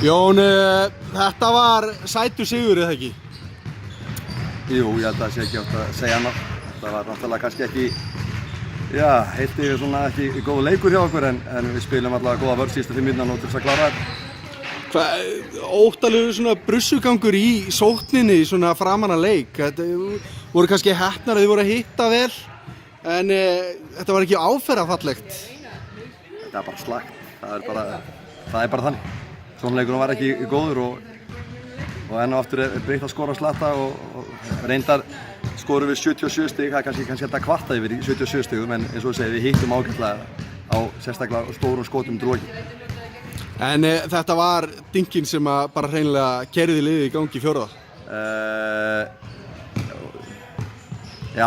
Jón, þetta var sætur sigur, eða ekki? Jú, ég held að það sé ekki oft að segja annað. Það var náttúrulega kannski ekki, heilt yfir svona ekki góð leikur hjá okkur en við spilum allavega góða vörn síðustu 5 mínúturnar til þess að klára þetta. Óttalegur svona brussugangur í sókninni svona framan að leik. Þetta voru kannski heppnar að þið voru að hitta vel, en þetta var ekki áferðafallegt. Þetta er bara slakt. Það er bara þannig. Svona leikurinn var ekki góður og enn og aftur er breytt að skora slata og reyndar skorum við 77 stig, það er kannski hægt að kvarta yfir í 77 stigum en eins og við segjum við hittum ágætlega á sérstaklega stórum skotum dróki. En þetta var dingin sem bara hreinlega keyrði liðið í gangi í fjórða? Já,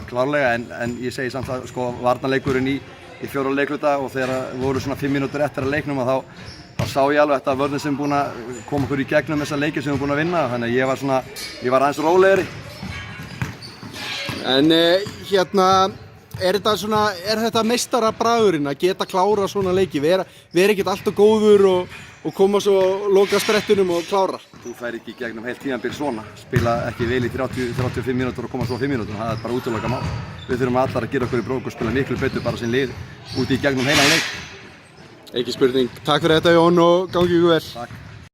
klárlega en ég segi samt að sko varnarleikurinn í fjórða leikluta og þegar voru svona 5 mínútur eftir að leiknum og þá sá ég alveg þetta vörðin sem búin að koma okkur í gegnum þessa leiki sem við búin að vinna þannig að ég var aðeins rólegri. En er þetta meistarabragurinn að geta klára svona leiki, vera ekkert alltaf góður og koma svo loka sprettinum og klára? Þú fær ekki í gegnum heilt tímabil svona, spila ekki vel í 30-35 mínútur og koma svo 5 mínútur, það er bara útilokað mál. Við þurfum allar að gera okkur í brók og spila miklu betur bara sem lið úti í gegnum heilan leik. Ekki spurning. Takk fyrir þetta Jón og gangi ykkur vel. Takk.